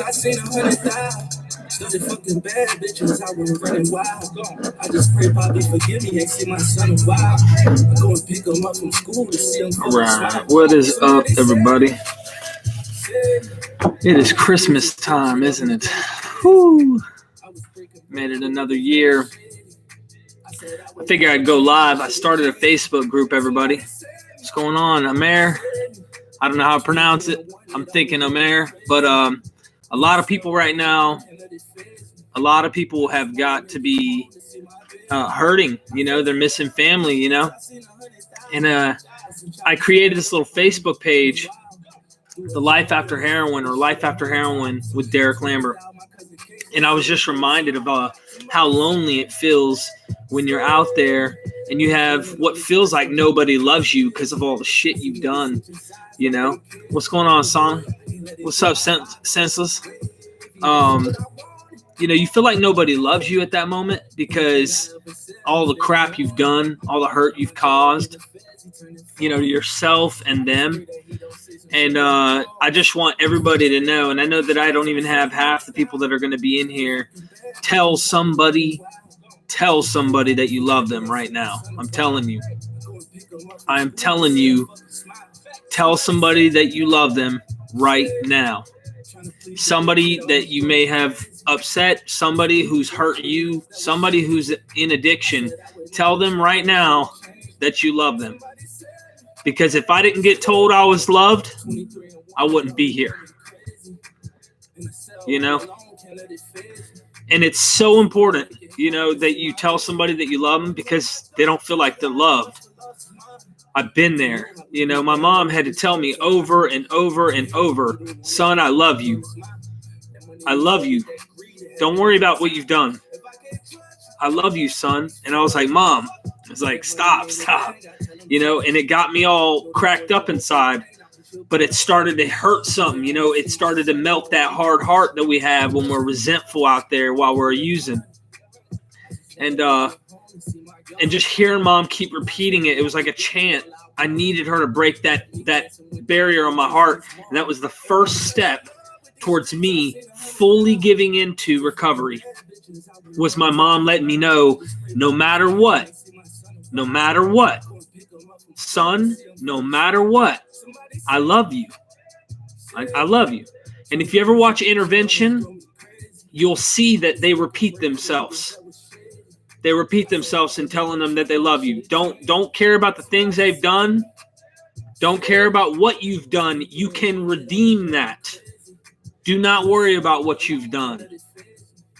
I seen 100,000. Study fucking bad bitches, I was running wild. I just pray Bobby forgive me and see my son a while. I go and pick him up from school to see him. Right. What is up, everybody? It is Christmas time, isn't it? Whew. Made it another year. I figured I'd go live. I started a Facebook group, everybody. What's going on, Amer? I don't know how to pronounce it. I'm thinking Amer. But a lot of people right now, a lot of people have got to be hurting. You know, they're missing family, you know. And I created this little Facebook page, The Life After Heroin, or Life After Heroin with Derek Lambert. And I was just reminded of how lonely it feels when you're out there and you have what feels like nobody loves you because of all the shit you've done, you know? What's going on, son? What's up, Senseless? You know, you feel like nobody loves you at that moment because all the crap you've done, all the hurt you've caused, you know, to yourself and them. And I just want everybody to know, and I know that I don't even have half the people that are going to be in here. Tell somebody that you love them right now. I'm telling you. Tell somebody that you love them right now. Somebody that you may have upset, somebody who's hurt you, somebody who's in addiction. Tell them right now that you love them. Because if I didn't get told I was loved, I wouldn't be here. You know? And it's so important, you know, that you tell somebody that you love them because they don't feel like they're loved. I've been there. You know, my mom had to tell me over and over and over, son, I love you. I love you. Don't worry about what you've done. I love you, son. And I was like, Mom, I was like, stop. You know, and it got me all cracked up inside, but it started to hurt something, you know, it started to melt that hard heart that we have when we're resentful out there while we're using. And just hearing Mom keep repeating it, it was like a chant. I needed her to break that barrier on my heart. And that was the first step towards me fully giving into recovery, was my mom letting me know, no matter what, son, no matter what, I love you. I love you. And if you ever watch Intervention, you'll see that they repeat themselves. They repeat themselves in telling them that they love you. Don't care about the things they've done. Don't care about what you've done. You can redeem that. Do not worry about what you've done.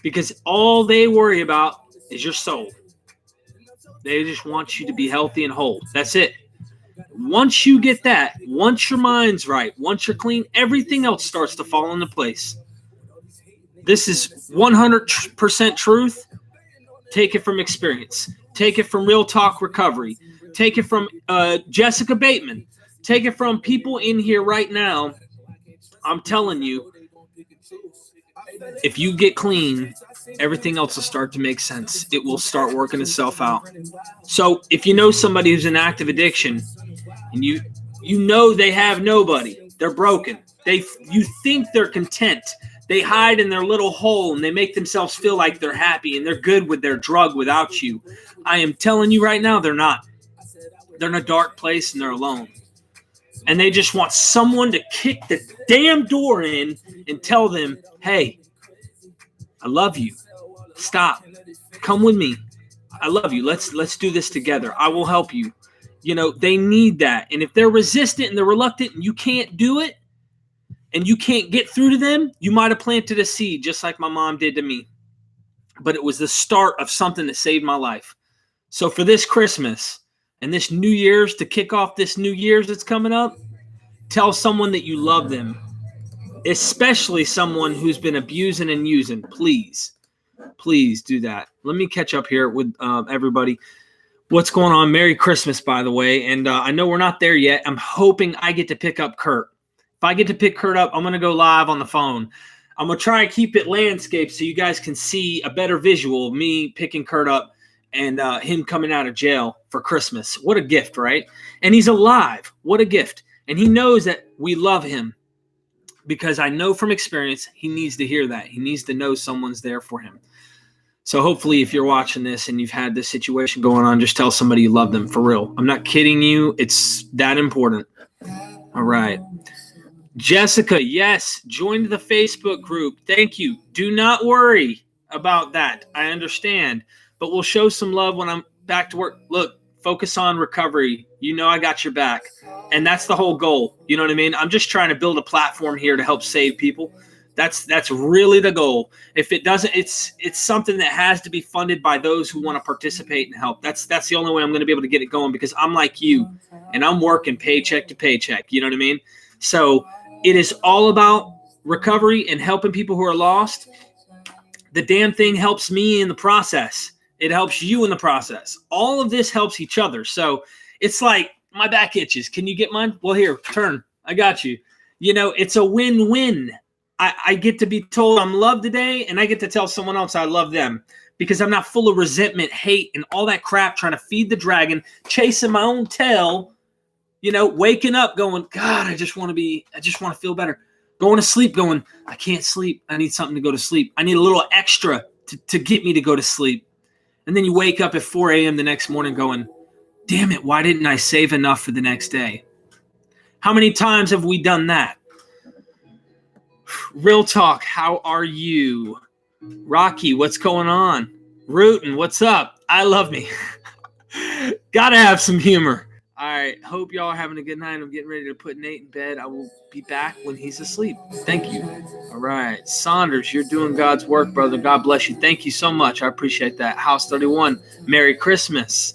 Because all they worry about is your soul. They just want you to be healthy and whole. That's it. Once you get that, once your mind's right, once you're clean, everything else starts to fall into place. This is 100% truth. Take it from experience. Take it from Real Talk Recovery. Take it from Jessica Bateman. Take it from people in here right now. I'm telling you, if you get clean, everything else will start to make sense. It will start working itself out. So if you know somebody who's in active addiction and you know they have nobody, they're broken. You think they're content. They hide in their little hole and they make themselves feel like they're happy and they're good with their drug without you. I am telling you right now, they're not. They're in a dark place and they're alone. And they just want someone to kick the damn door in and tell them, hey, I love you. Stop. Come with me. I love you. Let's do this together. I will help you. You know, they need that. And if they're resistant and they're reluctant and you can't do it and you can't get through to them, you might have planted a seed just like my mom did to me. But it was the start of something that saved my life. So for this Christmas and this New Year's, to kick off this New Year's that's coming up, tell someone that you love them, especially someone who's been abusing and using. Please do that. Let me catch up here with everybody. What's going on? Merry Christmas, by the way. And I know we're not there yet. I'm hoping I get to pick up Kurt. If I get to pick Kurt up, I'm going to go live on the phone. I'm going to try and keep it landscape so you guys can see a better visual of me picking Kurt up and him coming out of jail for Christmas. What a gift, right? And he's alive. What a gift. And he knows that we love him. because I know from experience he needs to hear that. He needs to know someone's there for him. So hopefully if you're watching this and you've had this situation going on, just tell somebody you love them for real. I'm not kidding you. It's that important. All right. Jessica, yes, joined the Facebook group. Thank you. Do not worry about that. I understand. But we'll show some love when I'm back to work. Look, focus on recovery. You know I got your back. And that's the whole goal. You know what I mean? I'm just trying to build a platform here to help save people. That's really the goal. If it doesn't, it's something that has to be funded by those who want to participate and help. That's the only way I'm going to be able to get it going, because I'm like you and I'm working paycheck to paycheck. You know what I mean? So it is all about recovery and helping people who are lost. The damn thing helps me in the process. It helps you in the process. All of this helps each other. So it's like, my back itches. Can you get mine? Well, here, turn. I got you. You know, it's a win-win. I get to be told I'm loved today, and I get to tell someone else I love them, because I'm not full of resentment, hate, and all that crap trying to feed the dragon, chasing my own tail, you know, waking up going, God, I just want to feel better. Going to sleep going, I can't sleep. I need something to go to sleep. I need a little extra to get me to go to sleep. And then you wake up at 4 a.m. the next morning going, damn it, why didn't I save enough for the next day? How many times have we done that? Real talk, how are you? Rocky, what's going on? Rootin', what's up? I love me. Gotta have some humor. All right, hope y'all are having a good night. I'm getting ready to put Nate in bed. I will be back when he's asleep. Thank you. All right, Saunders, you're doing God's work, brother. God bless you. Thank you so much. I appreciate that. House 31, Merry Christmas.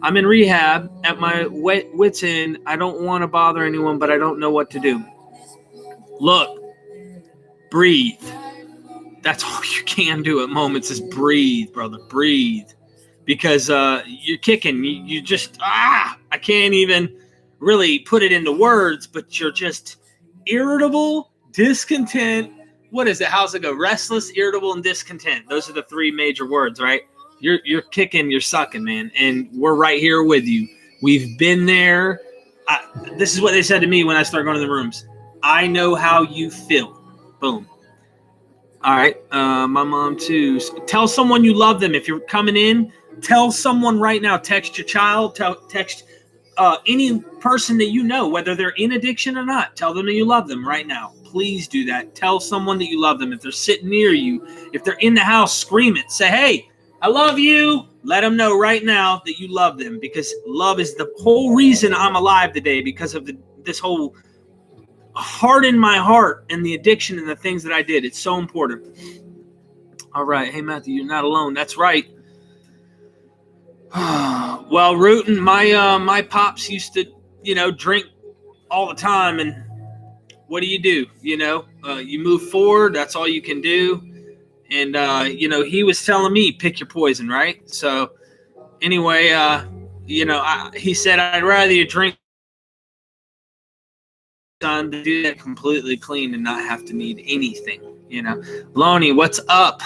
I'm in rehab at my wit's end. I don't want to bother anyone, but I don't know what to do. Look, breathe. That's all you can do at moments is breathe, brother. Breathe. Because you're kicking. You just, I can't even really put it into words, but you're just irritable, discontent. What is it? How's it go? Restless, irritable, and discontent. Those are the three major words, right? You're kicking, you're sucking, man. And we're right here with you. We've been there. This is what they said to me when I started going to the rooms. I know how you feel. Boom. All right. My mom too. Tell someone you love them. If you're coming in, tell someone right now. Text your child. Text any person that you know, whether they're in addiction or not. Tell them that you love them right now. Please do that. Tell someone that you love them. If they're sitting near you, if they're in the house, scream it. Say, hey, I love you. Let them know right now that you love them, because love is the whole reason I'm alive today, because of this whole harden my heart and the addiction and the things that I did. It's so important. All right. Hey, Matthew, you're not alone. That's right. Well, Rootin', my pops used to, drink all the time. And what do? You move forward. That's all you can do. And, he was telling me, pick your poison, right? So anyway, he said, I'd rather you drink on to do that completely clean and not have to need anything, Lonnie, what's up?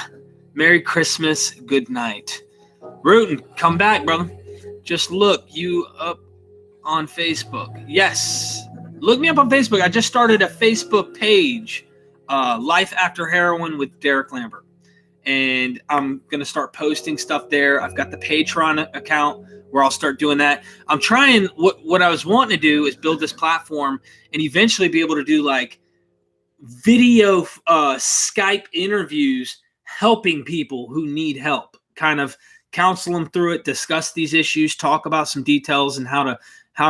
Merry Christmas. Good night. Rootin', come back, brother. Just look you up on Facebook. Yes. Look me up on Facebook. I just started a Facebook page, Life After Heroin with Derek Lambert. And I'm going to start posting stuff there. I've got the Patreon account where I'll start doing that. I'm trying, what I was wanting to do is build this platform and eventually be able to do like video Skype interviews, helping people who need help, kind of counsel them through it, discuss these issues, talk about some details and how to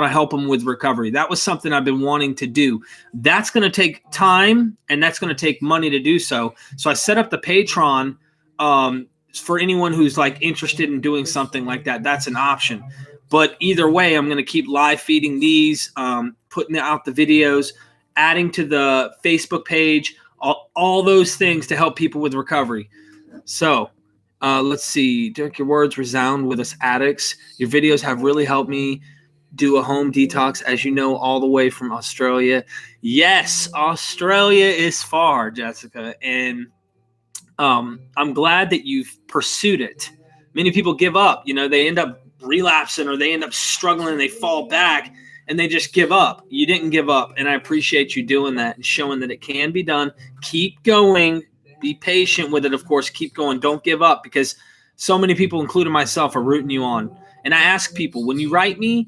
help them with recovery. That was something I've been wanting to do. That's going to take time and that's going to take money to do so. So I set up the Patreon for anyone who's like interested in doing something like that. That's an option. But either way, I'm going to keep live feeding these, putting out the videos, adding to the Facebook page, all those things to help people with recovery. So let's see. Derek, your words resound with us addicts. Your videos have really helped me do a home detox, as you know, all the way from Australia. Yes, Australia is far, Jessica. And I'm glad that you've pursued it. Many people give up. They end up relapsing or they end up struggling and they fall back. and they just give up. You didn't give up, and I appreciate you doing that and showing that it can be done. Keep going. Be patient with it, of course. Keep going. Don't give up, because so many people, including myself, are rooting you on. And I ask people, when you write me,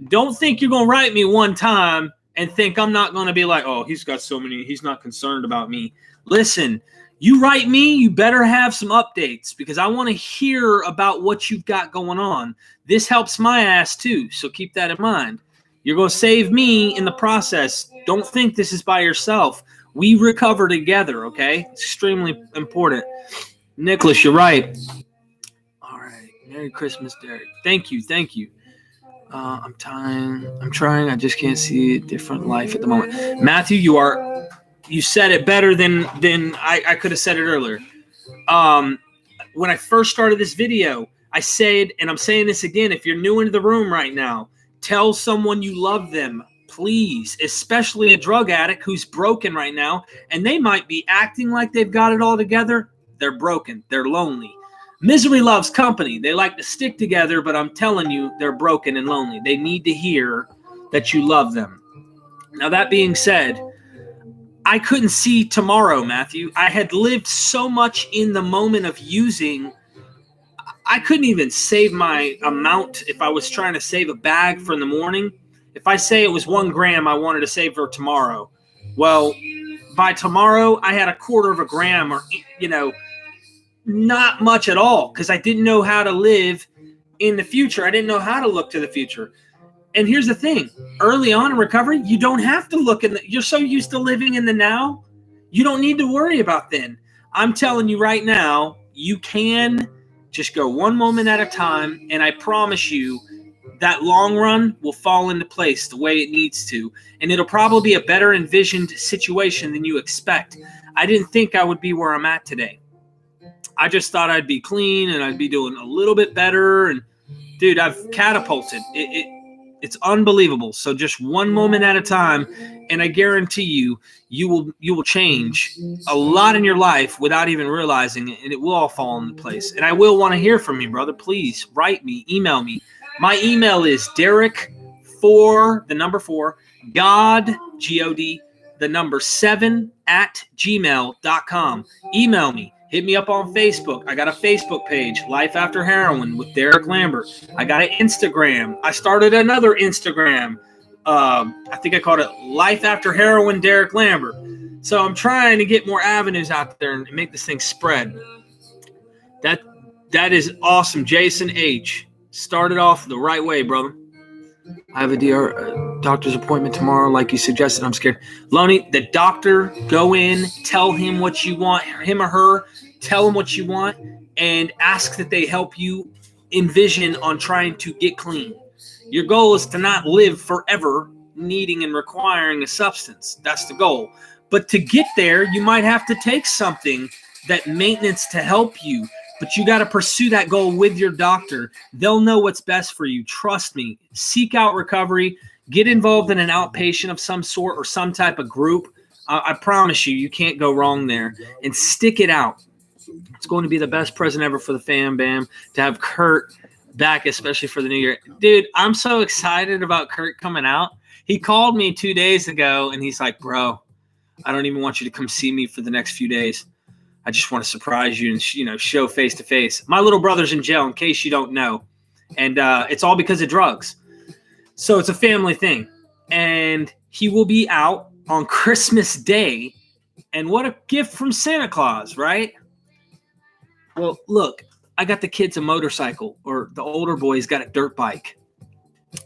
don't think you're going to write me one time and think I'm not going to be like, oh, he's got so many, he's not concerned about me. Listen, you write me, you better have some updates, because I want to hear about what you've got going on. This helps my ass too, so keep that in mind. You're going to save me in the process. Don't think this is by yourself. We recover together, okay? It's extremely important. Nicholas, you're right. All right. Merry Christmas, Derek. Thank you. I'm trying. I just can't see a different life at the moment. Matthew, you said it better than I could have said it earlier. When I first started this video, I said, and I'm saying this again, if you're new into the room right now, tell someone you love them, please, especially a drug addict who's broken right now, and they might be acting like they've got it all together. They're broken. They're lonely. Misery loves company. They like to stick together, but I'm telling you, they're broken and lonely. They need to hear that you love them. Now, that being said, I couldn't see tomorrow, Matthew. I had lived so much in the moment of using. I couldn't even save my amount if I was trying to save a bag for in the morning. If I say it was 1 gram I wanted to save for tomorrow, well, by tomorrow I had 1/4 gram, or, not much at all, because I didn't know how to live in the future. I didn't know how to look to the future. And here's the thing. Early on in recovery, you don't have to look you're so used to living in the now, you don't need to worry about then. I'm telling you right now, you can just go one moment at a time, and I promise you that long run will fall into place the way it needs to, and it'll probably be a better envisioned situation than you expect. I didn't think I would be where I'm at today. I just thought I'd be clean and I'd be doing a little bit better, and dude, I've catapulted. It's unbelievable. So just one moment at a time, and I guarantee you will change a lot in your life without even realizing it, and it will all fall into place. And I will want to hear from you, brother. Please write me, email me. My email is Derek4, the number 4, God, G-O-D, the number 7 @gmail.com. Email me. Hit me up on Facebook. I got a Facebook page, Life After Heroin with Derek Lambert. I got an Instagram. I started another Instagram. I think I called it Life After Heroin Derek Lambert. So I'm trying to get more avenues out there and make this thing spread. That is awesome. Jason H. Started off the right way, brother. I have a doctor's appointment tomorrow, like you suggested. I'm scared. Lonnie, the doctor, go in, tell him what you want, him or her, tell him what you want, and ask that they help you envision on trying to get clean. Your goal is to not live forever needing and requiring a substance. That's the goal. But to get there, you might have to take something that maintenance to help you. But you got to pursue that goal with your doctor. They'll know what's best for you. Trust me. Seek out recovery. Get involved in an outpatient of some sort or some type of group. I promise you can't go wrong there. And stick it out. It's going to be the best present ever for the fam bam to have Kurt back, especially for the new year. Dude, I'm so excited about Kurt coming out. He called me 2 days ago, and he's like, bro, I don't even want you to come see me for the next few days. I just want to surprise you and, show face to face. My little brother's in jail, in case you don't know. And it's all because of drugs. So it's a family thing. And he will be out on Christmas Day. And what a gift from Santa Claus, right? Well, look, I got the kids a motorcycle, or the older boy's got a dirt bike.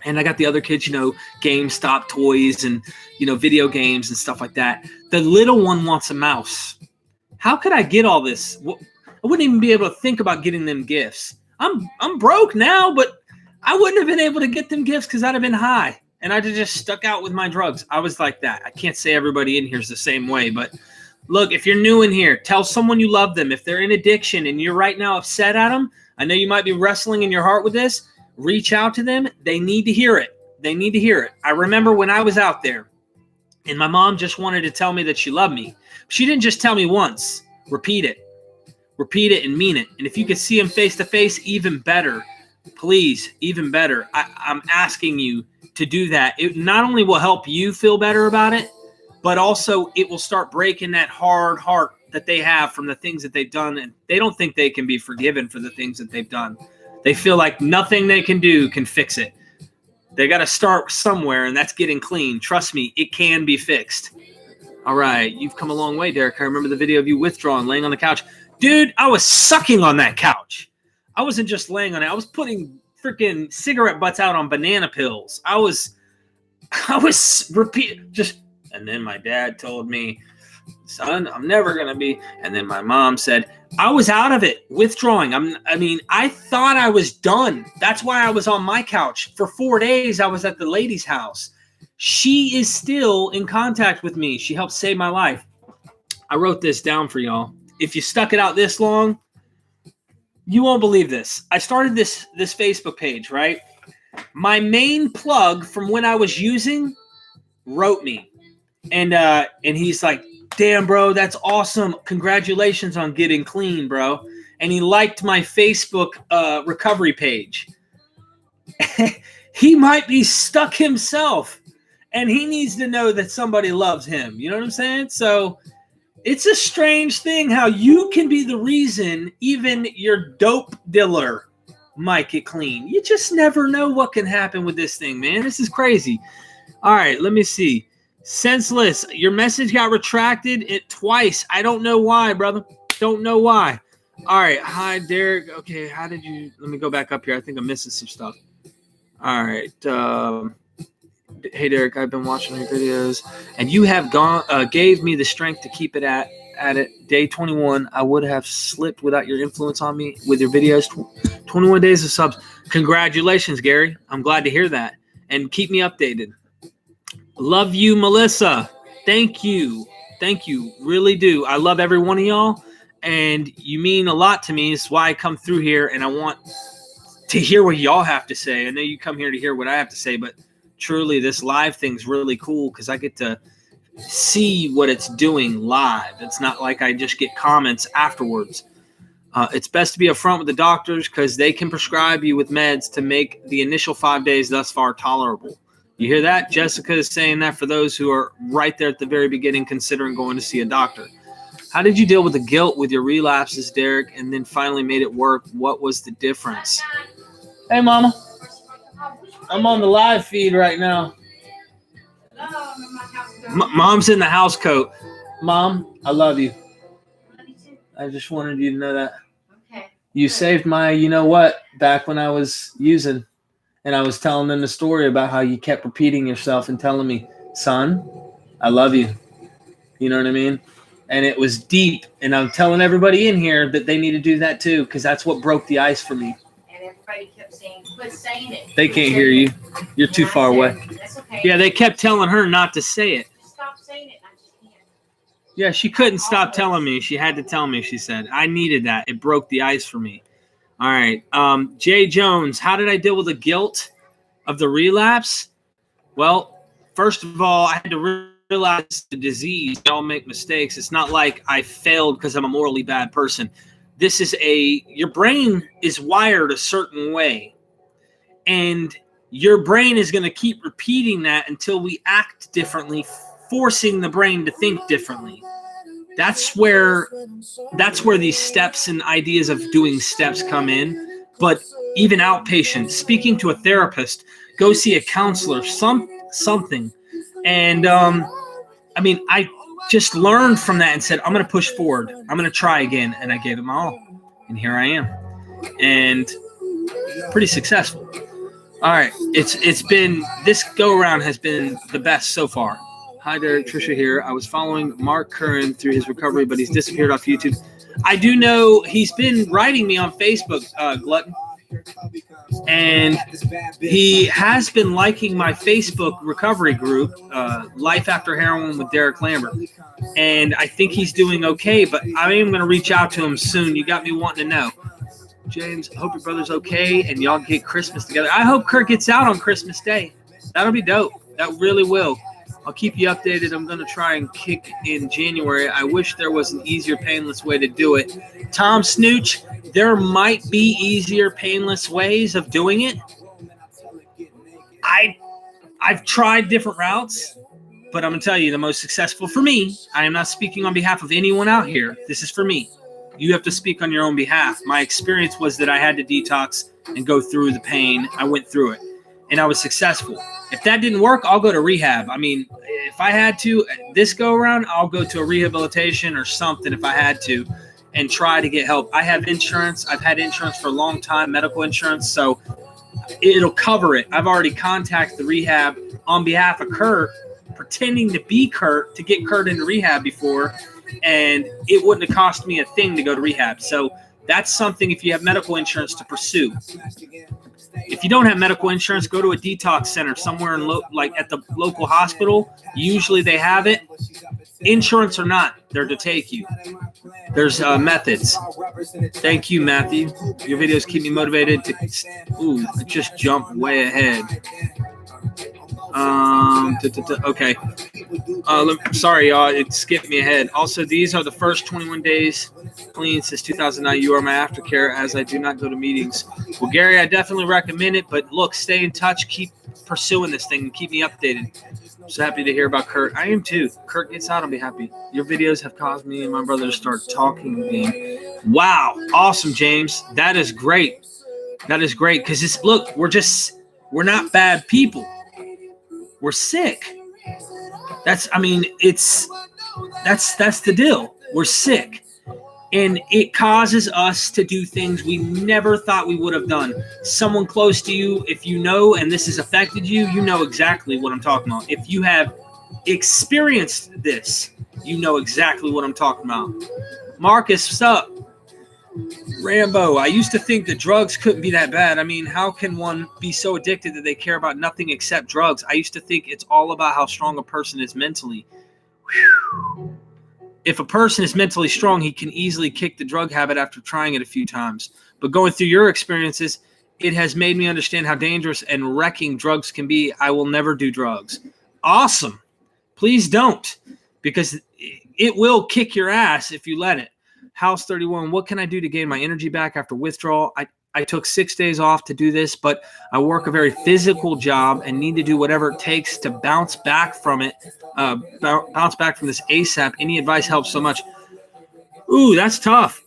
And I got the other kids, GameStop toys and, video games and stuff like that. The little one wants a mouse. How could I get all this? I wouldn't even be able to think about getting them gifts. I'm broke now, but I wouldn't have been able to get them gifts because I'd have been high and I'd have just stuck out with my drugs. I was like that. I can't say everybody in here is the same way, but look, if you're new in here, tell someone you love them. If they're in addiction and you're right now upset at them, I know you might be wrestling in your heart with this. Reach out to them. They need to hear it. They need to hear it. I remember when I was out there and my mom just wanted to tell me that she loved me. She didn't just tell me once. Repeat it. Repeat it and mean it. And if you could see them face to face, even better. please, even better, I'm asking you to do that. It not only will help you feel better about it, but also it will start breaking that hard heart that they have from the things that they've done. And they don't think they can be forgiven for the things that they've done. They feel like nothing they can do can fix it. They got to start somewhere, and that's getting clean. Trust me, it can be fixed. All right, you've come a long way, Derek. I remember the video of you withdrawing, laying on the couch. Dude, I was sucking on that couch. I wasn't just laying on it. I was putting freaking cigarette butts out on banana pills. I was and then my dad told me, son, I'm never going to be. And then my mom said, I was out of it, withdrawing. I thought I was done. That's why I was on my couch. For 4 days, I was at the lady's house. She is still in contact with me. She helped save my life. I wrote this down for y'all. If you stuck it out this long, you won't believe this. I started this Facebook page, right? My main plug from when I was using wrote me. And he's like, damn, bro, that's awesome. Congratulations on getting clean, bro. And he liked my Facebook recovery page. He might be stuck himself, and he needs to know that somebody loves him. You know what I'm saying? So it's a strange thing how you can be the reason even your dope dealer might get clean. You just never know what can happen with this thing, man. This is crazy. All right, let me see. Senseless, your message got retracted twice. I don't know why, brother. Don't know why. All right. Hi, Derek. Okay, how did you... Let me go back up here. I think I'm missing some stuff. All right. Hey, Derek, I've been watching your videos, and you have gave me the strength to keep it at it. Day 21, I would have slipped without your influence on me with your videos. 21 days of subs. Congratulations, Gary. I'm glad to hear that. And keep me updated. Love you, Melissa. Thank you. Thank you. Really do. I love every one of y'all, and you mean a lot to me. It's why I come through here, and I want to hear what y'all have to say. I know you come here to hear what I have to say, but truly this live thing's really cool because I get to see what it's doing live. It's not like I just get comments afterwards. It's best to be upfront with the doctors because they can prescribe you with meds to make the initial 5 days thus far tolerable. You hear that? Jessica is saying that for those who are right there at the very beginning considering going to see a doctor. How did you deal with the guilt with your relapses, Derek, and then finally made it work? What was the difference? Hey, Mama. I'm on the live feed right now. Mom's in the house coat. Mom, I love you. I just wanted you to know that. Okay. You saved my you-know-what back when I was using. And I was telling them the story about how you kept repeating yourself and telling me, son, I love you. You know what I mean? And it was deep. And I'm telling everybody in here that they need to do that too, because that's what broke the ice for me. And everybody kept saying, quit saying it. They can't hear you. You're too far away. That's okay. Yeah, they kept telling her not to say it. Stop saying it. I just can't. Yeah, she couldn't stop telling me. She had to tell me, she said. I needed that. It broke the ice for me. All right. Jay Jones, how did I deal with the guilt of the relapse? Well, first of all, I had to realize the disease. We all make mistakes. It's not like I failed because I'm a morally bad person. This is your brain is wired a certain way. And your brain is going to keep repeating that until we act differently, forcing the brain to think differently. That's where these steps and ideas of doing steps come in. But even outpatient, speaking to a therapist, go see a counselor, something. And I just learned from that and said, I'm going to push forward. I'm going to try again. And I gave it my all. And here I am. And pretty successful. All right. It's been, this go around has been the best so far. Hi, Derek. Trisha here. I was following Mark Curran through his recovery, but he's disappeared off YouTube. I do know he's been writing me on Facebook, Glutton. And he has been liking my Facebook recovery group, Life After Heroin with Derek Lambert. And I think he's doing okay, but I am going to reach out to him soon. You got me wanting to know. James, I hope your brother's okay and y'all get Christmas together. I hope Kurt gets out on Christmas Day. That'll be dope. That really will. I'll keep you updated. I'm going to try and kick in January. I wish there was an easier, painless way to do it. Tom Snooch, there might be easier, painless ways of doing it. I've tried different routes, but I'm going to tell you the most successful for me. I am not speaking on behalf of anyone out here. This is for me. You have to speak on your own behalf. My experience was that I had to detox and go through the pain. I went through it, and I was successful. If that didn't work, I'll go to rehab. I mean, if I had to this go around, I'll go to a rehabilitation or something if I had to and try to get help. I have insurance. I've had insurance for a long time, medical insurance, so it'll cover it. I've already contacted the rehab on behalf of Kurt, pretending to be Kurt to get Kurt into rehab before, and it wouldn't have cost me a thing to go to rehab. So that's something, if you have medical insurance, to pursue. If you don't have medical insurance, go to a detox center somewhere in like at the local hospital. Usually they have it. Insurance or not, they're to take you. There's methods. Thank you, Matthew. Your videos keep me motivated to. Ooh, I just jumped way ahead. Okay. Sorry, y'all. It skipped me ahead. Also, these are the first 21 days clean since 2009. You are my aftercare, as I do not go to meetings. Well, Gary, I definitely recommend it. But look, stay in touch. Keep pursuing this thing and keep me updated. I'm so happy to hear about Kurt. I am too. Kurt gets out, I'll be happy. Your videos have caused me and my brother to start talking again. Wow. Awesome, James. That is great. That is great. Because look, we're not bad people. We're sick. That's the deal. We're sick. And it causes us to do things we never thought we would have done. Someone close to you, if you know, and this has affected you, you know exactly what I'm talking about. If you have experienced this, you know exactly what I'm talking about. Marcus, what's up? Rambo, I used to think that drugs couldn't be that bad. I mean, how can one be so addicted that they care about nothing except drugs? I used to think it's all about how strong a person is mentally. Whew. If a person is mentally strong, he can easily kick the drug habit after trying it a few times. But going through your experiences, it has made me understand how dangerous and wrecking drugs can be. I will never do drugs. Awesome. Please don't, because it will kick your ass if you let it. House 31, what can I do to gain my energy back after withdrawal? I took 6 days off to do this, but I work a very physical job and need to do whatever it takes to bounce back from it, bounce back from this ASAP. Any advice helps so much. Ooh, that's tough.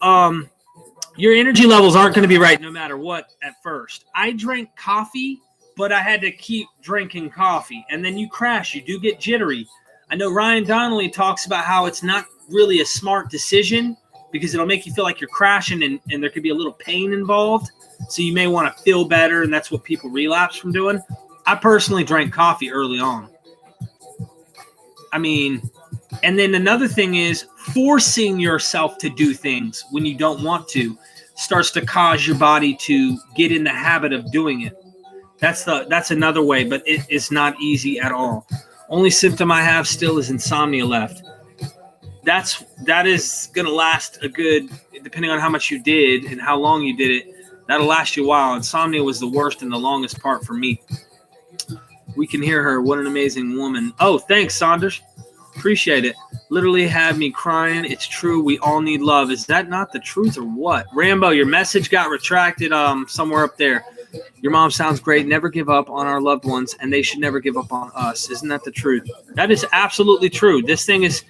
Your energy levels aren't going to be right no matter what at first. I drank coffee, but I had to keep drinking coffee. And then you crash. You do get jittery. I know Ryan Donnelly talks about how it's not really a smart decision because it'll make you feel like you're crashing and there could be a little pain involved. So you may want to feel better, and that's what people relapse from doing. I personally drank coffee early on. I mean, and then another thing is forcing yourself to do things when you don't want to starts to cause your body to get in the habit of doing it. That's another way, but it is not easy at all. Only symptom I have still is insomnia left. That is going to last a good, depending on how much you did and how long you did it, that'll last you a while. Insomnia was the worst and the longest part for me. We can hear her. What an amazing woman. Oh, thanks, Saunders. Appreciate it. Literally had me crying. It's true. We all need love. Is that not the truth or what? Rambo, your message got retracted somewhere up there. Your mom sounds great. Never give up on our loved ones, and they should never give up on us. Isn't that the truth? That is absolutely true. This thing is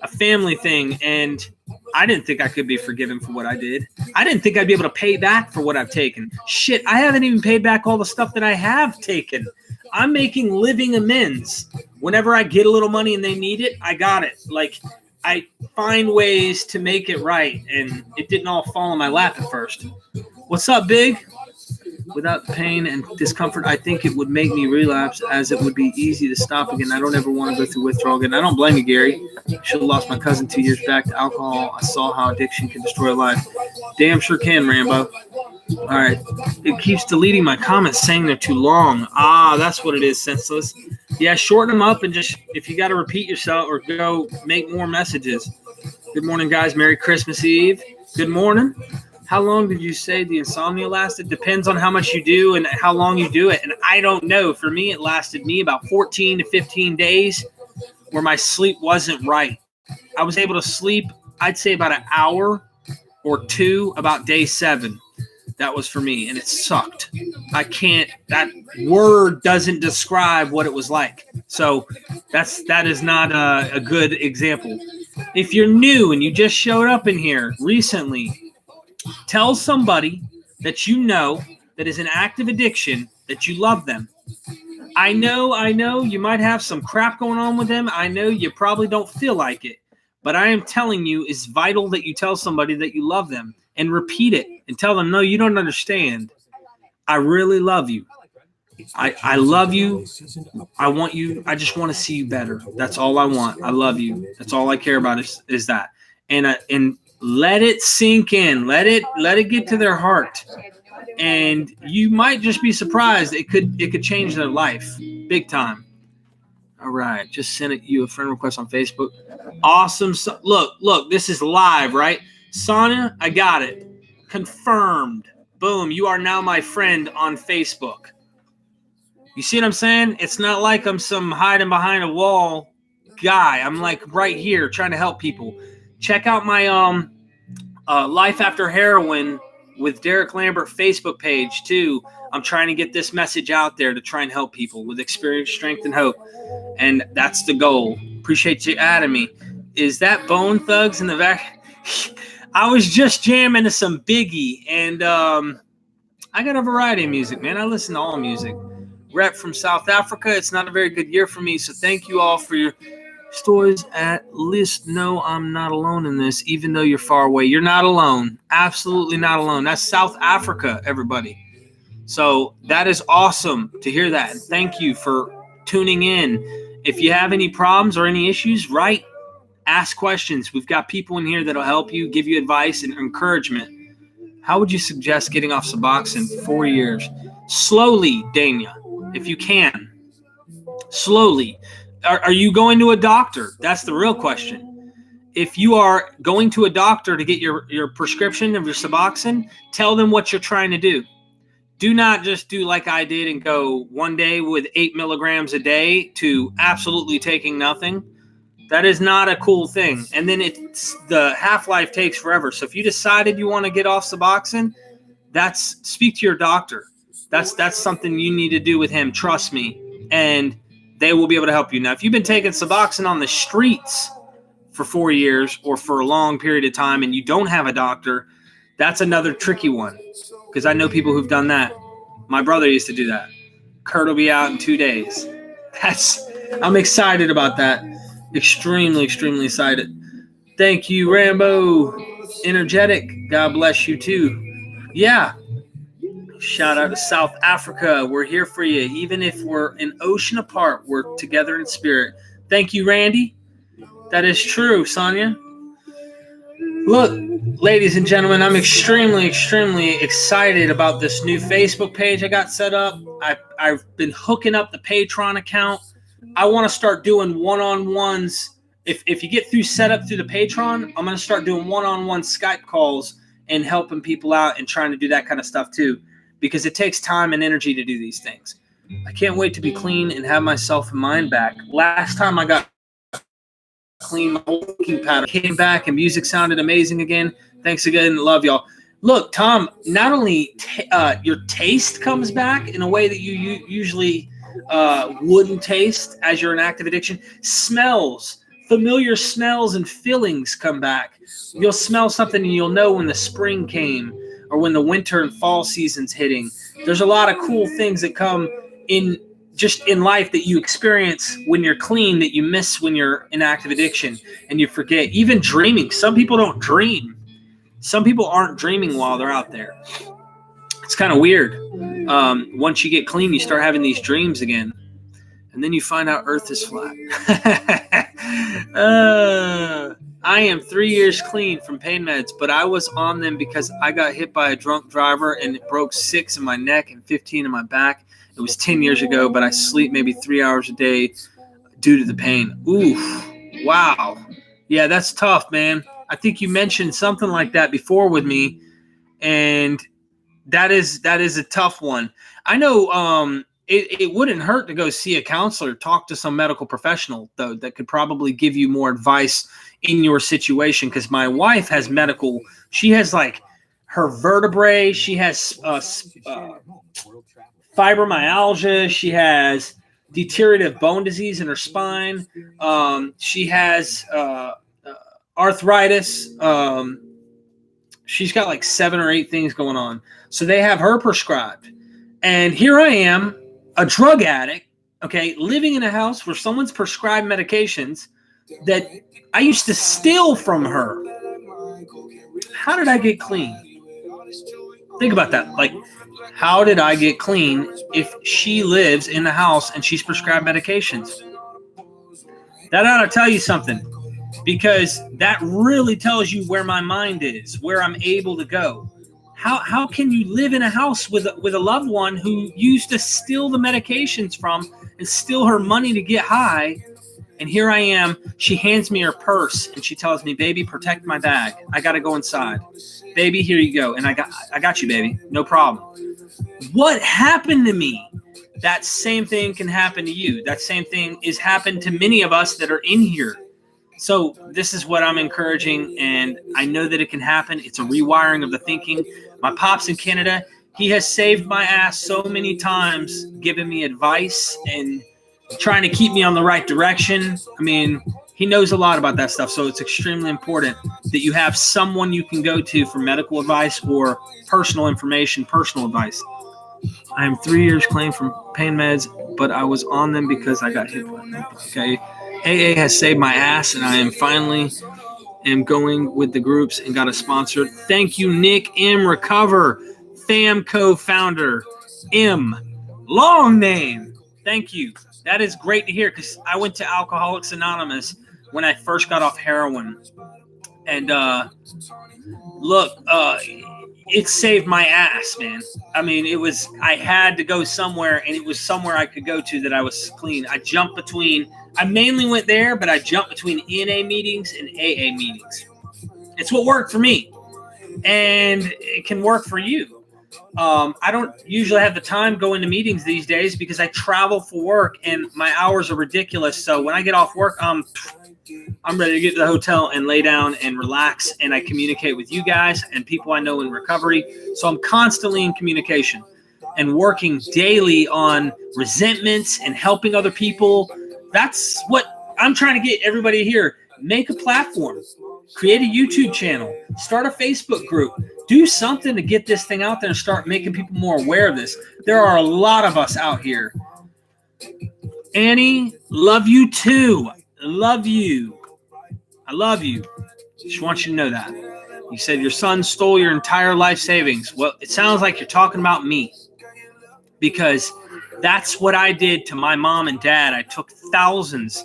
a family thing, and I didn't think I could be forgiven for what I did. I didn't think I'd be able to pay back for what I've taken. Shit, I haven't even paid back all the stuff that I have taken. I'm making living amends. Whenever I get a little money and they need it, I got it. Like, I find ways to make it right, and it didn't all fall in my lap at first. What's up, Big? Without pain and discomfort, I think it would make me relapse, as it would be easy to stop again. I don't ever want to go through withdrawal again. I don't blame you, Gary. Should have lost my cousin 2 years back to alcohol. I saw how addiction can destroy life. Damn sure can, Rambo. All right. It keeps deleting my comments saying they're too long. Ah, that's what it is, senseless. Yeah, shorten them up and just, if you got to repeat yourself or go make more messages. Good morning, guys. Merry Christmas Eve. Good morning. How long did you say the insomnia lasted? Depends on how much you do and how long you do it. And I don't know. For me, it lasted me about 14 to 15 days where my sleep wasn't right. I was able to sleep, I'd say about an hour or 2 about day 7. That was for me, and it sucked. That word doesn't describe what it was like. So that is not a good example. If you're new and you just showed up in here recently, tell somebody that you know that is an active addiction that you love them. I know you might have some crap going on with them. I know you probably don't feel like it. But I am telling you, it's vital that you tell somebody that you love them and repeat it and tell them, no, you don't understand. I really love you. I love you. I want you. I just want to see you better. That's all I want. I love you. That's all I care about is that. And let it sink in. Let it get to their heart. And you might just be surprised. It could change their life big time. All right, just sent you a friend request on Facebook. Awesome. Look, this is live, right? Sonia, I got it. Confirmed. Boom, you are now my friend on Facebook. You see what I'm saying? It's not like I'm some hiding behind a wall guy. I'm like right here trying to help people. Check out my Life After Heroin with Derek Lambert Facebook page too. I'm trying to get this message out there to try and help people with experience, strength, and hope. And that's the goal. Appreciate you adding me. Is that Bone Thugs in the back? I was just jamming to some Biggie, and I got a variety of music, man. I listen to all music. Rep from South Africa. It's not a very good year for me, so thank you all for your stories. At least know I'm not alone in this, even though you're far away. You're not alone. Absolutely not alone. That's South Africa, everybody. So that is awesome to hear that. And thank you for tuning in. If you have any problems or any issues, write, ask questions. We've got people in here that'll help you, give you advice and encouragement. How would you suggest getting off Suboxone 4 years? Slowly, Dania, if you can. Slowly. Are you going to a doctor? That's the real question. If you are going to a doctor to get your prescription of your Suboxone, tell them what you're trying to do. Do not just do like I did and go one day with 8 milligrams a day to absolutely taking nothing. That is not a cool thing. And then the half-life takes forever. So if you decided you want to get off Suboxone, speak to your doctor. That's something you need to do with him. Trust me. And they will be able to help you. Now, if you've been taking Suboxone on the streets for 4 years or for a long period of time and you don't have a doctor, that's another tricky one. Because I know people who've done that. My brother used to do that. Kurt will be out in 2 days. I'm excited about that. Extremely, extremely excited. Thank you, Rambo. Energetic. God bless you too. Yeah. Shout out to South Africa. We're here for you. Even if we're an ocean apart, we're together in spirit. Thank you, Randy. That is true, Sonia. Look, ladies and gentlemen, I'm extremely, extremely excited about this new Facebook page I got set up. I've been hooking up the Patreon account. I want to start doing one-on-ones. If you get through setup through the Patreon, I'm going to start doing one-on-one Skype calls and helping people out and trying to do that kind of stuff too, because it takes time and energy to do these things. I can't wait to be clean and have myself and mind back. Last time I got clean, my whole thinking pattern came back and music sounded amazing again. Thanks again. Love y'all. Look, Tom, not only your taste comes back in a way that you usually wouldn't taste as you're in active addiction. Smells, familiar smells and feelings come back. You'll smell something and you'll know when the spring came or when the winter and fall season's hitting. There's a lot of cool things that come in just in life that you experience when you're clean that you miss when you're in active addiction and you forget. Even dreaming. Some people don't dream. Some people aren't dreaming while they're out there. It's kind of weird. Once you get clean, you start having these dreams again. And then you find out Earth is flat. I am 3 years clean from pain meds, but I was on them because I got hit by a drunk driver and it broke 6 in my neck and 15 in my back. It was 10 years ago, but I sleep maybe 3 hours a day due to the pain. Oof. Wow. Yeah, that's tough, man. I think you mentioned something like that before with me, and that is a tough one. I know It wouldn't hurt to go see a counselor, talk to some medical professional, though, that could probably give you more advice in your situation. Because my wife has medical, she has like her vertebrae, she has fibromyalgia, she has deteriorative bone disease in her spine, she has arthritis, she's got like 7 or 8 things going on. So they have her prescribed. And here I am, a drug addict, okay, living in a house where someone's prescribed medications that I used to steal from her. How did I get clean? Think about that. Like, how did I get clean if she lives in the house and she's prescribed medications? That ought to tell you something, because that really tells you where my mind is, where I'm able to go. How can you live in a house with a loved one who used to steal the medications from and steal her money to get high? And here I am. She hands me her purse and she tells me, "Baby, protect my bag. I got to go inside. Baby, here you go." And I got you, baby. No problem. What happened to me? That same thing can happen to you. That same thing is happened to many of us that are in here. So this is what I'm encouraging, and I know that it can happen. It's a rewiring of the thinking. My pop's in Canada. He has saved my ass so many times, giving me advice and trying to keep me on the right direction. I mean, he knows a lot about that stuff, so it's extremely important that you have someone you can go to for medical advice or personal information, personal advice. I am 3 years clean from pain meds, but I was on them because I got hit. Okay. AA has saved my ass, and I am finally going with the groups and got a sponsor. Thank you, Nick M. Recover, FAM co-founder, M. Long name. Thank you. That is great to hear, because I went to Alcoholics Anonymous when I first got off heroin. And it saved my ass, man. I mean, I had to go somewhere, and it was somewhere I could go to that I was clean. I mainly went there, but I jumped between NA meetings and AA meetings. It's what worked for me, and it can work for you. I don't usually have the time going to meetings these days because I travel for work, and my hours are ridiculous. So when I get off work, I'm ready to get to the hotel and lay down and relax, and I communicate with you guys and people I know in recovery. So I'm constantly in communication and working daily on resentments and helping other people. That's what I'm trying to get everybody here. Make a platform, create a YouTube channel, start a Facebook group, do something to get this thing out there and start making people more aware of this. There are a lot of us out here. Annie, love you too. Love you. I love you. Just want you to know that. You said your son stole your entire life savings. Well, it sounds like you're talking about me, because that's what I did to my mom and dad. I took thousands.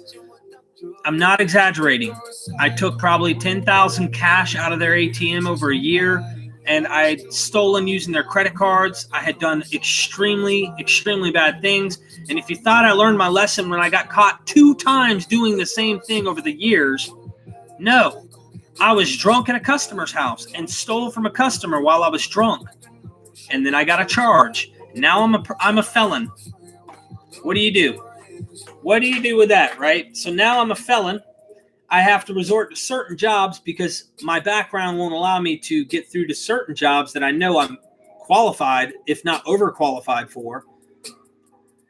I'm not exaggerating. I took probably 10,000 cash out of their ATM over a year, and I had stolen using their credit cards. I had done extremely, extremely bad things. And if you thought I learned my lesson when I got caught 2 times doing the same thing over the years, no. I was drunk at a customer's house and stole from a customer while I was drunk. And then I got a charge. Now I'm a felon. What do you do? What do you do with that, right? So now I'm a felon. I have to resort to certain jobs because my background won't allow me to get through to certain jobs that I know I'm qualified, if not overqualified for.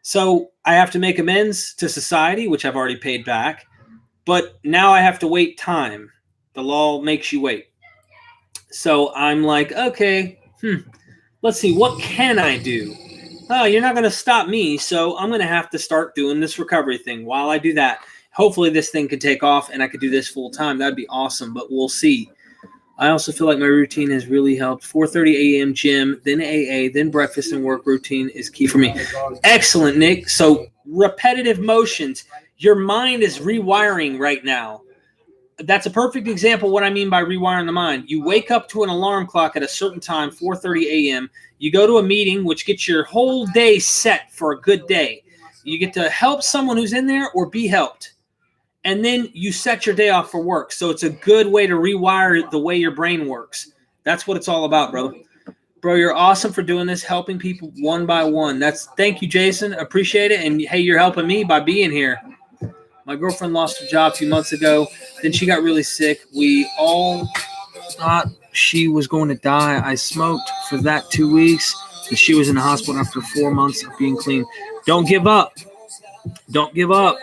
So I have to make amends to society, which I've already paid back. But now I have to wait time. The law makes you wait. So I'm like, okay, let's see, what can I do? Oh, you're not going to stop me, so I'm going to have to start doing this recovery thing. While I do that, hopefully this thing could take off and I could do this full time. That'd be awesome, but we'll see. I also feel like my routine has really helped. 4:30 a.m. gym, then AA, then breakfast and work routine is key for me. Excellent, Nick. So repetitive motions. Your mind is rewiring right now. That's a perfect example of what I mean by rewiring the mind. You wake up to an alarm clock at a certain time, 4:30 a.m. You go to a meeting, which gets your whole day set for a good day. You get to help someone who's in there or be helped. And then you set your day off for work. So it's a good way to rewire the way your brain works. That's what it's all about, brother. Bro, you're awesome for doing this, helping people one by one. Thank you, Jason. Appreciate it. And hey, you're helping me by being here. My girlfriend lost her job a few months ago. Then she got really sick. We all thought she was going to die. I smoked for that 2 weeks, and she was in the hospital after 4 months of being clean. Don't give up. Don't give up.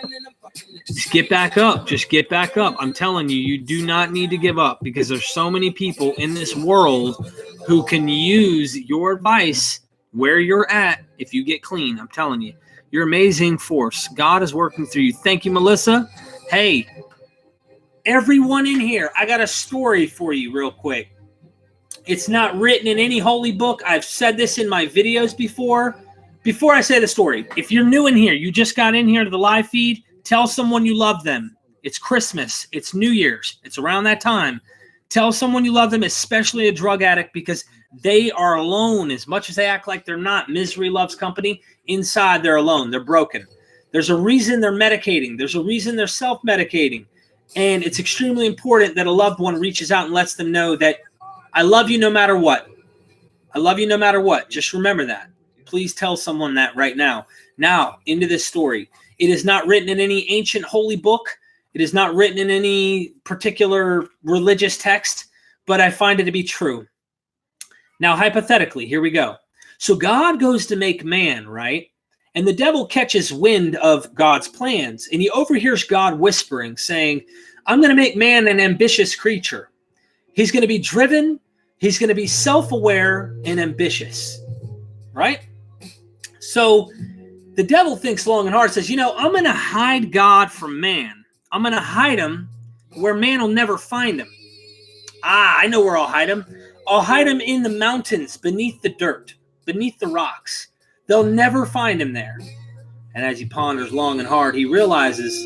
Just get back up. Just get back up. I'm telling you, you do not need to give up, because there's so many people in this world who can use your advice where you're at if you get clean. I'm telling you, you're an amazing force. God is working through you. Thank you, Melissa. Hey, everyone in here, I got a story for you real quick. It's not written in any holy book. I've said this in my videos before. Before I say the story, if you're new in here, you just got in here to the live feed, tell someone you love them. It's Christmas. It's New Year's. It's around that time. Tell someone you love them, especially a drug addict, because they are alone. As much as they act like they're not, misery loves company. Inside, they're alone. They're broken. There's a reason they're medicating. There's a reason they're self-medicating. And it's extremely important that a loved one reaches out and lets them know that I love you no matter what. I love you no matter what. Just remember that. Please tell someone that right now. Now, into this story. It is not written in any ancient holy book. It is not written in any particular religious text, but I find it to be true. Now, hypothetically, here we go. So God goes to make man, right? And the devil catches wind of God's plans, and he overhears God whispering, saying, I'm going to make man an ambitious creature. He's going to be driven. He's going to be self-aware and ambitious, right? So the devil thinks long and hard, says, I'm going to hide God from man. I'm going to hide him where man will never find him. I know where I'll hide him. I'll hide him in the mountains, beneath the dirt, beneath the rocks. They'll never find him there. And as he ponders long and hard, he realizes,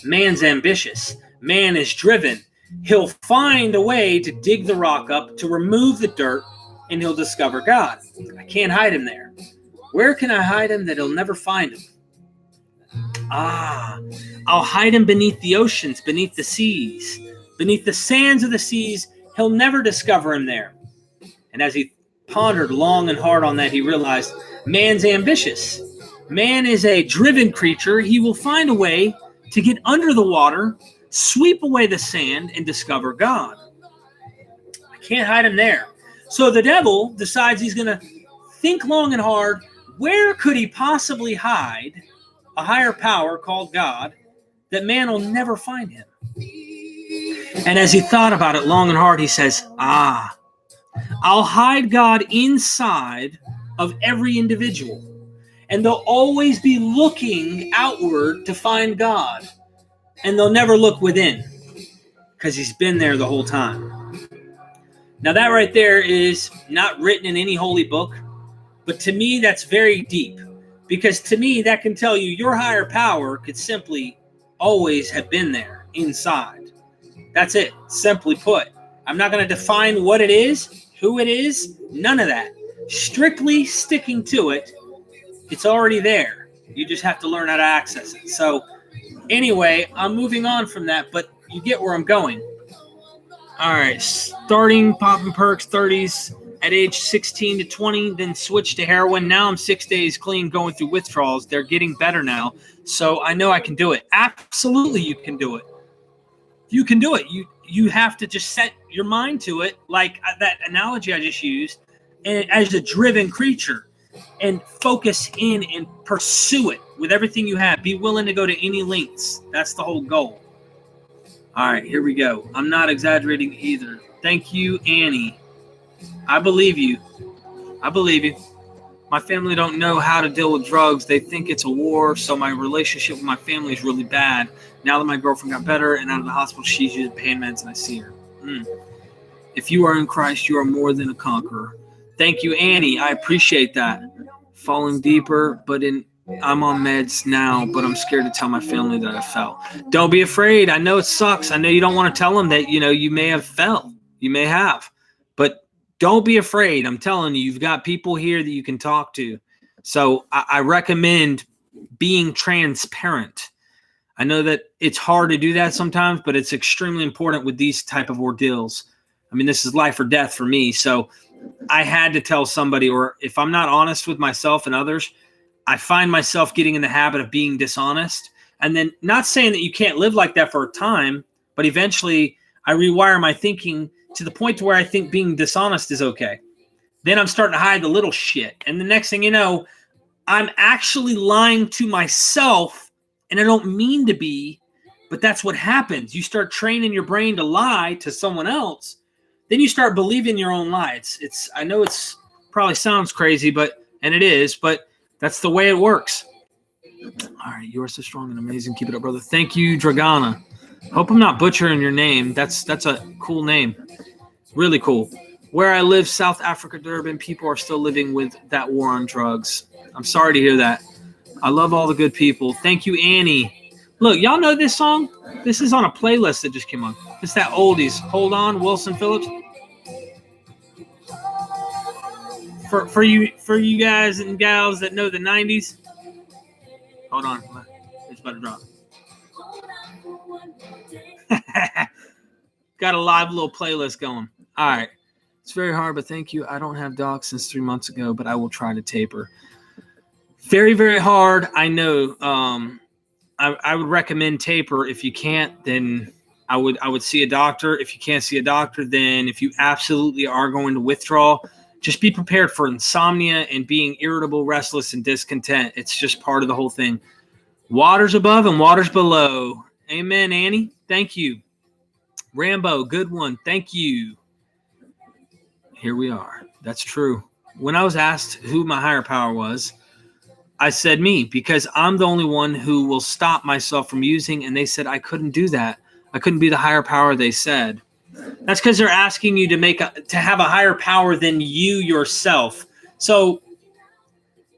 man's ambitious. Man is driven. He'll find a way to dig the rock up, to remove the dirt, and he'll discover God. I can't hide him there. Where can I hide him that he'll never find him? I'll hide him beneath the oceans, beneath the seas, beneath the sands of the seas. He'll never discover him there. And as he pondered long and hard on that, he realized man's ambitious. Man is a driven creature. He will find a way to get under the water, sweep away the sand, and discover God. I can't hide him there. So the devil decides he's going to think long and hard. Where could he possibly hide a higher power called God that man will never find him? And as he thought about it long and hard, he says, I'll hide God inside of every individual. And they'll always be looking outward to find God. And they'll never look within, because he's been there the whole time. Now that right there is not written in any holy book. But to me, that's very deep, because to me, that can tell you your higher power could simply always have been there inside. That's it. Simply put. I'm not going to define what it is, who it is, none of that. Strictly sticking to it. It's already there. You just have to learn how to access it. So anyway, I'm moving on from that, but you get where I'm going. All right. Starting popping perks, 30s. At age 16 to 20, then switched to heroin. Now I'm 6 days clean, going through withdrawals. They're getting better now. So I know I can do it. Absolutely, you can do it. You can do it. You have to just set your mind to it, like that analogy I just used, and as a driven creature, and focus in and pursue it with everything you have. Be willing to go to any lengths. That's the whole goal. All right, here we go. I'm not exaggerating either. Thank you, Annie. I believe you. I believe you. My family don't know how to deal with drugs. They think it's a war, so my relationship with my family is really bad. Now that my girlfriend got better and out of the hospital, she's using pain meds and I see her. If you are in Christ, you are more than a conqueror. Thank you, Annie. I appreciate that. Falling deeper, I'm on meds now, but I'm scared to tell my family that I fell. Don't be afraid. I know it sucks. I know you don't want to tell them that, you may have fell. You may have. But don't be afraid. I'm telling you, you've got people here that you can talk to. So I recommend being transparent. I know that it's hard to do that sometimes, but it's extremely important with these type of ordeals. I mean, this is life or death for me. So I had to tell somebody, or if I'm not honest with myself and others, I find myself getting in the habit of being dishonest. And then not saying that you can't live like that for a time, but eventually I rewire my thinking to the point to where I think being dishonest is okay. Then I'm starting to hide the little shit. And the next thing you know, I'm actually lying to myself, and I don't mean to be, but that's what happens. You start training your brain to lie to someone else. Then you start believing your own lie. I know it's probably sounds crazy, and it is, but that's the way it works. All right, you are so strong and amazing. Keep it up, brother. Thank you, Dragana. Hope I'm not butchering your name. That's a cool name. Really cool. Where I live, South Africa, Durban, people are still living with that war on drugs. I'm sorry to hear that. I love all the good people. Thank you, Annie. Look, y'all know this song? This is on a playlist that just came on. It's that oldies. Hold on, Wilson Phillips. For you guys and gals that know the 90s. Hold on. It's about to drop. Got a live little playlist going. All right. It's very hard, but thank you. I don't have docs since 3 months ago, but I will try to taper. Very, very hard. I know. I would recommend taper. If you can't, then I would see a doctor. If you can't see a doctor, then if you absolutely are going to withdraw, just be prepared for insomnia and being irritable, restless, and discontent. It's just part of the whole thing. Water's above and water's below. Amen, Annie. Thank you. Rambo, good one. Thank you. Here we are. That's true. When I was asked who my higher power was, I said me, because I'm the only one who will stop myself from using, and they said I couldn't do that. I couldn't be the higher power, they said. That's because they're asking you to have a higher power than you yourself. So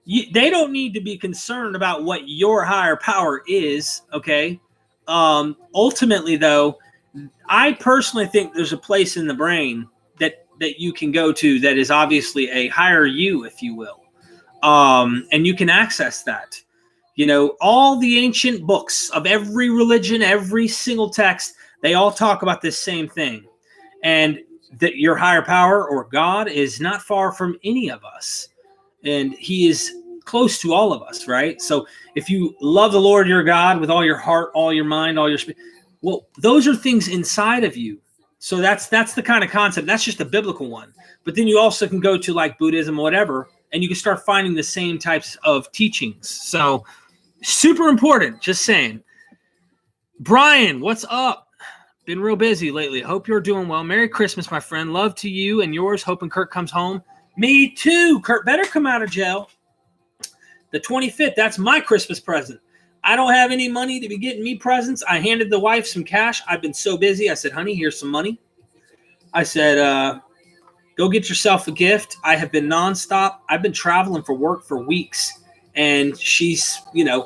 they don't need to be concerned about what your higher power is, okay? Ultimately, though, I personally think there's a place in the brain that you can go to that is obviously a higher you, if you will. And you can access that. You know, all the ancient books of every religion, every single text, they all talk about this same thing. And that your higher power or God is not far from any of us. And he is close to all of us, right? So if you love the Lord your God with all your heart, all your mind, all your spirit, well, those are things inside of you. So that's the kind of concept. That's just a biblical one. But then you also can go to like Buddhism or whatever, and you can start finding the same types of teachings. So super important. Just saying. Brian, what's up? Been real busy lately. Hope you're doing well. Merry Christmas, my friend. Love to you and yours. Hoping Kurt comes home. Me too. Kurt better come out of jail. The 25th, that's my Christmas present. I don't have any money to be getting me presents. I handed the wife some cash. I've been so busy. I said, honey, here's some money. I said, go get yourself a gift. I have been nonstop. I've been traveling for work for weeks. And she's,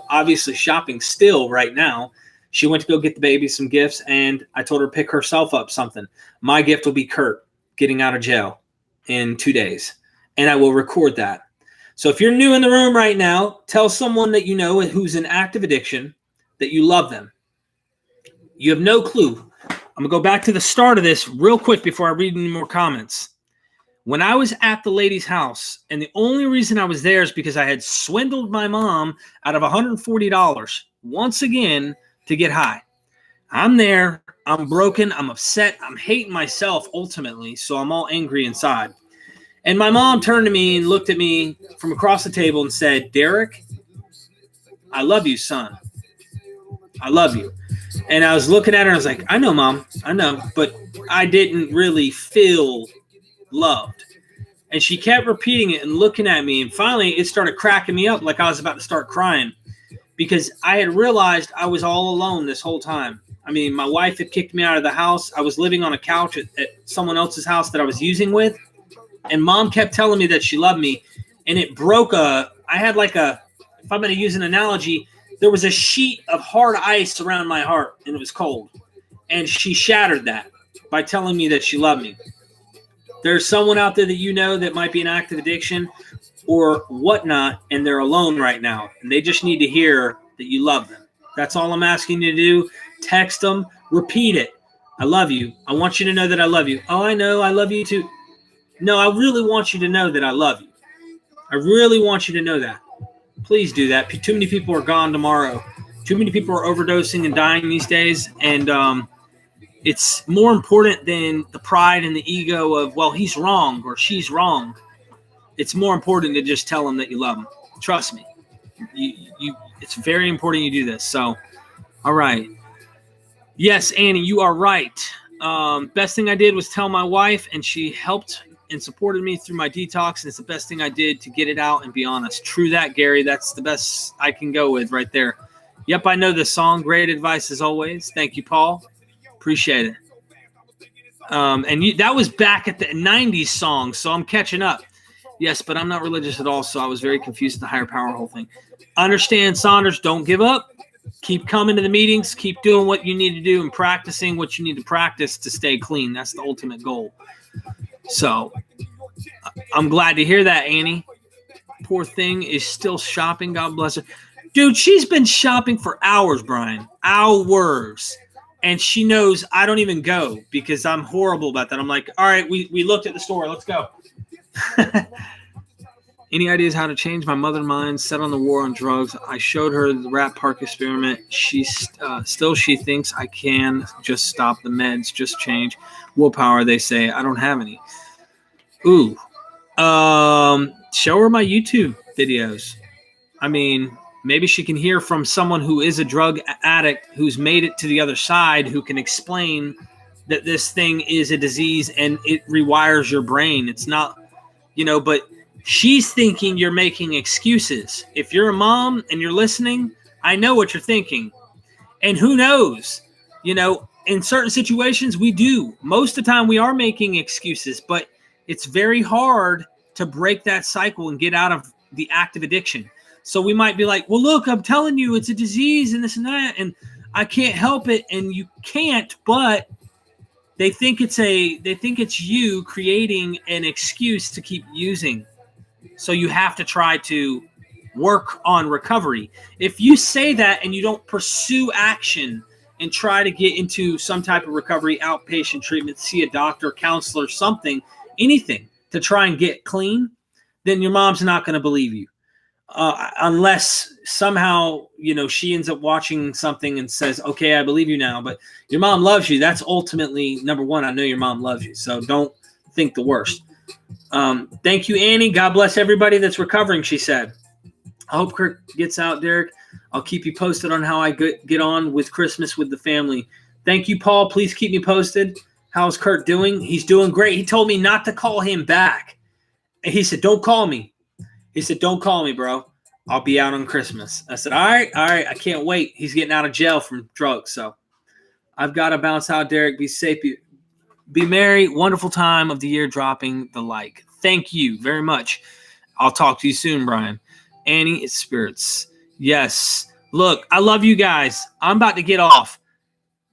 obviously shopping still right now. She went to go get the baby some gifts, and I told her to pick herself up something. My gift will be Kurt getting out of jail in 2 days. And I will record that. So if you're new in the room right now, tell someone that you know who's in active addiction that you love them. You have no clue. I'm going to go back to the start of this real quick before I read any more comments. When I was at the lady's house, and the only reason I was there is because I had swindled my mom out of $140 once again to get high. I'm there. I'm broken. I'm upset. I'm hating myself ultimately, so I'm all angry inside. And my mom turned to me and looked at me from across the table and said, Derek, I love you, son. I love you. And I was looking at her and I was like, I know, Mom. I know. But I didn't really feel loved. And she kept repeating it and looking at me. And finally, it started cracking me up like I was about to start crying because I had realized I was all alone this whole time. I mean, my wife had kicked me out of the house. I was living on a couch at someone else's house that I was using with. And Mom kept telling me that she loved me. And it broke I had like if I'm going to use an analogy, there was a sheet of hard ice around my heart and it was cold. And she shattered that by telling me that she loved me. There's someone out there that you know that might be in active addiction or whatnot, and they're alone right now. And they just need to hear that you love them. That's all I'm asking you to do. Text them, repeat it. I love you. I want you to know that I love you. Oh, I know. I love you too. No, I really want you to know that I love you. I really want you to know that. Please do that. Too many people are gone tomorrow. Too many people are overdosing and dying these days. And it's more important than the pride and the ego of, well, he's wrong or she's wrong. It's more important to just tell them that you love them. Trust me. It's very important you do this. So, all right. Yes, Annie, you are right. Best thing I did was tell my wife, and she helped and supported me through my detox. And it's the best thing I did to get it out and be honest. True that, Gary. That's the best I can go with right there. Yep, I know the song. Great advice as always. Thank you, Paul. Appreciate it. That was back at the 90s song, so I'm catching up. Yes, but I'm not religious at all, so I was very confused with the higher power whole thing. Understand, Saunders, don't give up. Keep coming to the meetings. Keep doing what you need to do and practicing what you need to practice to stay clean. That's the ultimate goal. So I'm glad to hear that, Annie. Poor thing is still shopping. God bless her. Dude, she's been shopping for hours, Brian. Hours. And she knows I don't even go because I'm horrible about that. I'm like, all right, we looked at the store. Let's go. Any ideas how to change my mother's mind set on the war on drugs? I showed her the Rat Park experiment. She thinks I can just stop the meds, just change willpower. They say I don't have any. Ooh, show her my YouTube videos. I mean, maybe she can hear from someone who is a drug addict who's made it to the other side, who can explain that this thing is a disease and it rewires your brain. It's not, but she's thinking you're making excuses. If you're a mom and you're listening, I know what you're thinking. And who knows, in certain situations we do. Most of the time we are making excuses, but it's very hard to break that cycle and get out of the active addiction. So we might be like, well, look, I'm telling you, it's a disease and this and that, and I can't help it. And you can't, but they think it's you creating an excuse to keep using. So you have to try to work on recovery. If you say that and you don't pursue action and try to get into some type of recovery, outpatient treatment, see a doctor, counselor, something, anything to try and get clean, then your mom's not going to believe you. Unless somehow, she ends up watching something and says, okay, I believe you now. But your mom loves you. That's ultimately number one. I know your mom loves you. So don't think the worst. Thank you, Annie. God bless everybody that's recovering, she said. I hope Kurt gets out, Derek. I'll keep you posted on how I get on with Christmas with the family. Thank you, Paul. Please keep me posted. How's Kurt doing? He's doing great. He told me not to call him back. He said, don't call me. He said, don't call me, bro. I'll be out on Christmas. I said, all right. I can't wait. He's getting out of jail from drugs. So I've got to bounce out, Derek. Be safe. Be merry. Wonderful time of the year dropping the like. Thank you very much. I'll talk to you soon, Brian. Annie, it's spirits. Yes. Look, I love you guys. I'm about to get off.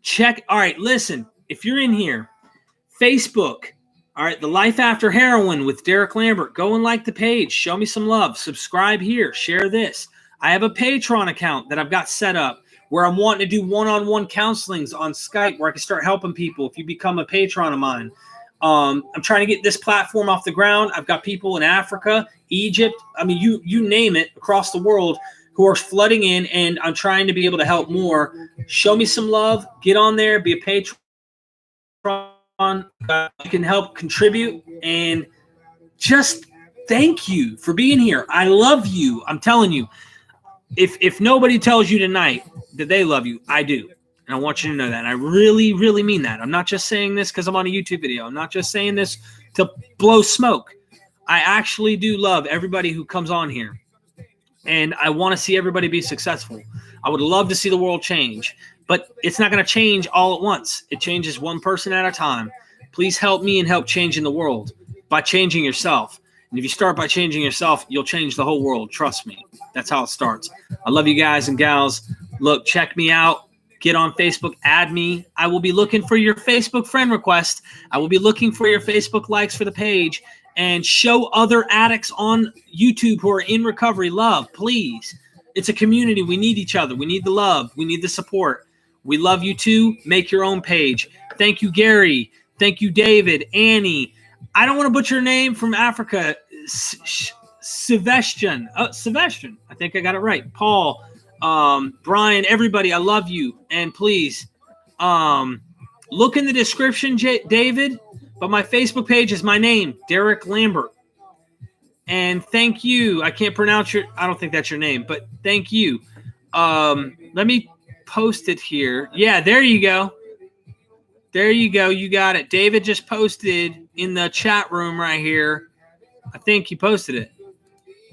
Check. All right, listen. If you're in here, Facebook. All right, The Life After Heroin with Derek Lambert. Go and like the page. Show me some love. Subscribe here. Share this. I have a Patreon account that I've got set up where I'm wanting to do one-on-one counselings on Skype where I can start helping people if you become a patron of mine. I'm trying to get this platform off the ground. I've got people in Africa, Egypt. I mean, you name it, across the world who are flooding in, and I'm trying to be able to help more. Show me some love. Get on there. Be a patron. You can help contribute, and just thank you for being here. I love you. I'm telling you, if nobody tells you tonight that they love you, I do. And I want you to know that. And I really, really mean that. I'm not just saying this because I'm on a YouTube video. I'm not just saying this to blow smoke. I actually do love everybody who comes on here. And I want to see everybody be successful. I would love to see the world change. But it's not going to change all at once. It changes one person at a time. Please help me and help changing the world by changing yourself. And if you start by changing yourself, you'll change the whole world. Trust me. That's how it starts. I love you guys and gals. Look, check me out. Get on Facebook. Add me. I will be looking for your Facebook friend request. I will be looking for your Facebook likes for the page. And show other addicts on YouTube who are in recovery love, please. It's a community. We need each other. We need the love. We need the support. We love you too. Make your own page. Thank you, Gary. Thank you, David, Annie. I don't want to butcher your name from Africa. Sebastian. Sebastian. I think I got it right. Paul, Brian, everybody, I love you. And please, look in the description, David. But my Facebook page is my name, Derek Lambert. And thank you. I can't pronounce I don't think that's your name, but thank you. Let me post it here. Yeah, there you go. There you go. You got it. David just posted in the chat room right here. I think he posted it.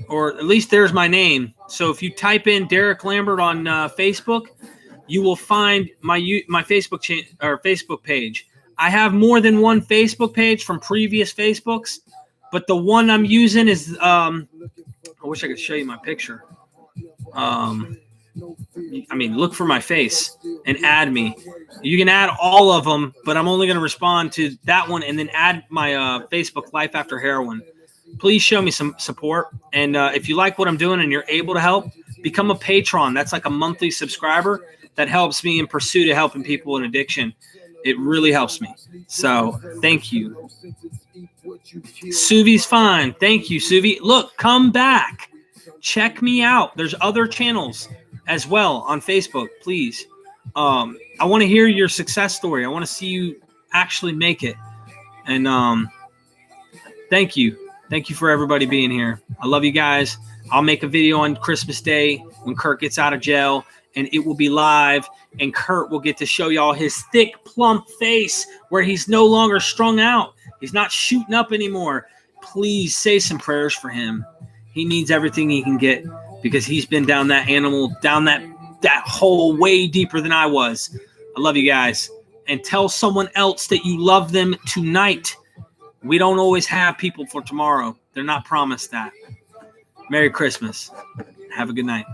Or at least there's my name. So if you type in Derek Lambert on Facebook, you will find my Facebook page. I have more than one Facebook page from previous Facebooks, but the one I'm using is I wish I could show you my picture. Look for my face and add me. You can add all of them, but I'm only going to respond to that one and then add my Facebook Life After Heroin. Please show me some support. And if you like what I'm doing and you're able to help, become a patron. That's like a monthly subscriber that helps me in pursuit of helping people in addiction. It really helps me. So thank you. Suvi's fine. Thank you, Suvi. Look, come back. Check me out. There's other channels as well on Facebook, please. I want to hear your success story. I want to see you actually make it. And thank you. Thank you for everybody being here. I love you guys. I'll make a video on Christmas Day when Kurt gets out of jail, and it will be live, and Kurt will get to show y'all his thick, plump face where he's no longer strung out. He's not shooting up anymore. Please say some prayers for him. He needs everything he can get because he's been down that hole way deeper than I was. I love you guys. And tell someone else that you love them tonight. We don't always have people for tomorrow. They're not promised that. Merry Christmas. Have a good night.